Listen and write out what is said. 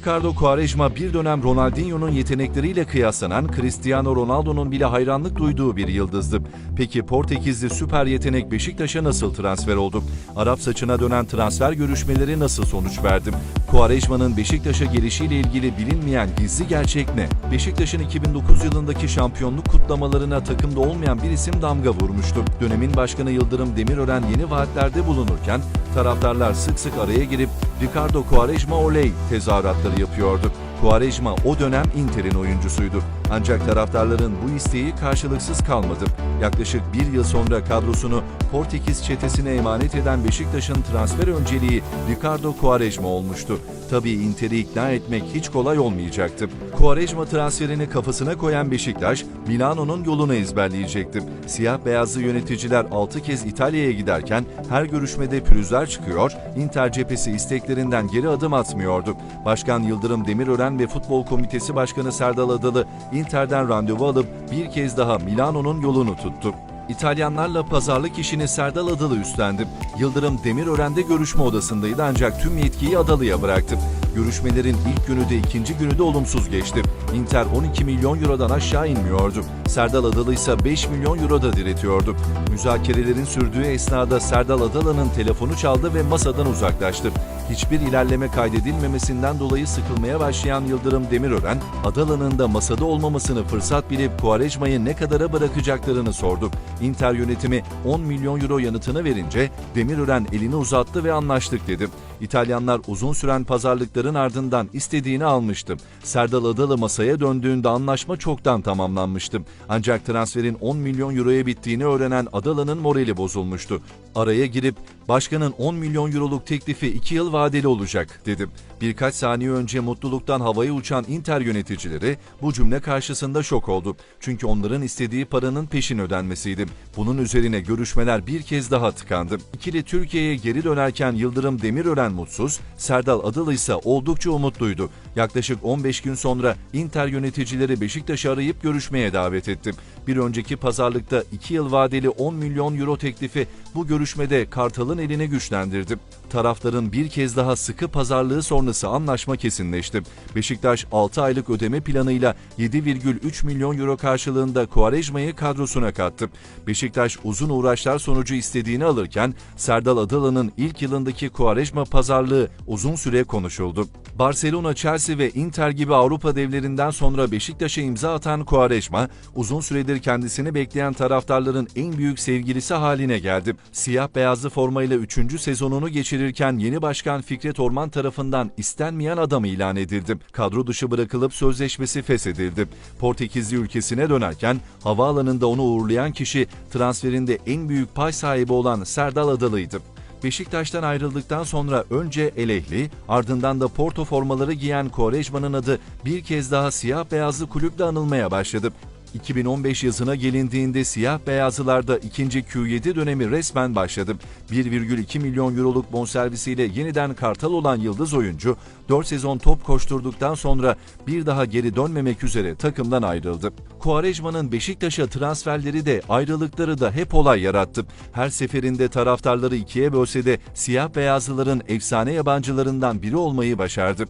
Ricardo Quaresma bir dönem Ronaldinho'nun yetenekleriyle kıyaslanan Cristiano Ronaldo'nun bile hayranlık duyduğu bir yıldızdı. Peki Portekizli süper yetenek Beşiktaş'a nasıl transfer oldu? Arap saçına dönen transfer görüşmeleri nasıl sonuç verdi? Quaresma'nın Beşiktaş'a gelişiyle ilgili bilinmeyen gizli gerçek ne? Beşiktaş'ın 2009 yılındaki şampiyonluk kutlamalarına takımda olmayan bir isim damga vurmuştu. Dönemin başkanı Yıldırım Demirören yeni vaatlerde bulunurken taraftarlar sık sık araya girip Ricardo Quaresma oley tezahüratları yapıyordu. Quaresma o dönem Inter'in oyuncusuydu. Ancak taraftarların bu isteği karşılıksız kalmadı. Yaklaşık bir yıl sonra kadrosunu Portekiz çetesine emanet eden Beşiktaş'ın transfer önceliği Ricardo Quaresma olmuştu. Tabii Inter'i ikna etmek hiç kolay olmayacaktı. Quaresma transferini kafasına koyan Beşiktaş, Milano'nun yolunu ezberleyecekti. Siyah beyazlı yöneticiler 6 kez İtalya'ya giderken her görüşmede pürüzler çıkıyor, Inter cephesi isteklerinden geri adım atmıyordu. Başkan Yıldırım Demirören ve Futbol Komitesi Başkanı Serdal Adalı Inter'den randevu alıp bir kez daha Milano'nun yolunu tuttu. İtalyanlarla pazarlık işini Serdal Adalı üstlendi. Yıldırım Demirören'de görüşme odasındaydı ancak tüm yetkiyi Adalı'ya bıraktı. Görüşmelerin ilk günü de ikinci günü de olumsuz geçti. Inter 12 milyon eurodan aşağı inmiyordu. Serdal Adalı ise 5 milyon euroda diretiyordu. Müzakerelerin sürdüğü esnada Serdal Adalı'nın telefonu çaldı ve masadan uzaklaştı. Hiçbir ilerleme kaydedilmemesinden dolayı sıkılmaya başlayan Yıldırım Demirören, Adalı'nın da masada olmamasını fırsat bilip Quaresma'yı ne kadara bırakacaklarını sordu. Inter yönetimi 10 milyon euro yanıtını verince Demirören elini uzattı ve anlaştık dedi. İtalyanlar uzun süren pazarlıkların ardından istediğini almıştı. Serdal Adalı masaya döndüğünde anlaşma çoktan tamamlanmıştı. Ancak transferin 10 milyon euroya bittiğini öğrenen Adalı'nın morali bozulmuştu. Araya girip "Başkanın 10 milyon euroluk teklifi 2 yıl vadeli olacak" dedi. Birkaç saniye önce mutluluktan havaya uçan Inter yöneticileri bu cümle karşısında şok oldu. Çünkü onların istediği paranın peşin ödenmesiydi. Bunun üzerine görüşmeler bir kez daha tıkandı. İkili Türkiye'ye geri dönerken Yıldırım Demirören mutsuz, Serdal Adalı ise oldukça umutluydu. Yaklaşık 15 gün sonra Inter yöneticileri Beşiktaş'ı arayıp görüşmeye davet etti. Bir önceki pazarlıkta 2 yıl vadeli 10 milyon euro teklifi bu görüşmede Kartal'ın elini güçlendirdi. Tarafların bir kez daha sıkı pazarlığı sonrası anlaşma kesinleşti. Beşiktaş 6 aylık ödeme planıyla 7,3 milyon euro karşılığında Quaresma'yı kadrosuna kattı. Beşiktaş uzun uğraşlar sonucu istediğini alırken Serdal Adalı'nın ilk yılındaki Quaresma pazarlığı uzun süre konuşuldu. Barcelona, Chelsea ve Inter gibi Avrupa devlerinden sonra Beşiktaş'a imza atan Quaresma, uzun süredir kendisini bekleyen taraftarların en büyük sevgilisi haline geldi. Siyah beyazlı formayla 3. sezonunu geçirirken yeni başkan Fikret Orman tarafından istenmeyen adam ilan edildi. Kadro dışı bırakılıp sözleşmesi feshedildi. Portekizli ülkesine dönerken havaalanında onu uğurlayan kişi transferinde en büyük pay sahibi olan Serdal Adalı'ydı. Beşiktaş'tan ayrıldıktan sonra önce El Ehli, ardından da Porto formaları giyen Quaresma'nın adı bir kez daha siyah beyazlı kulüple anılmaya başladı. 2015 yazına gelindiğinde siyah beyazlılarda ikinci Q7 dönemi resmen başladı. 1,2 milyon euroluk bonservisiyle yeniden Kartal olan yıldız oyuncu, 4 sezon top koşturduktan sonra bir daha geri dönmemek üzere takımdan ayrıldı. Quaresma'nın Beşiktaş'a transferleri de ayrılıkları da hep olay yarattı. Her seferinde taraftarları ikiye bölse de siyah beyazlıların efsane yabancılarından biri olmayı başardı.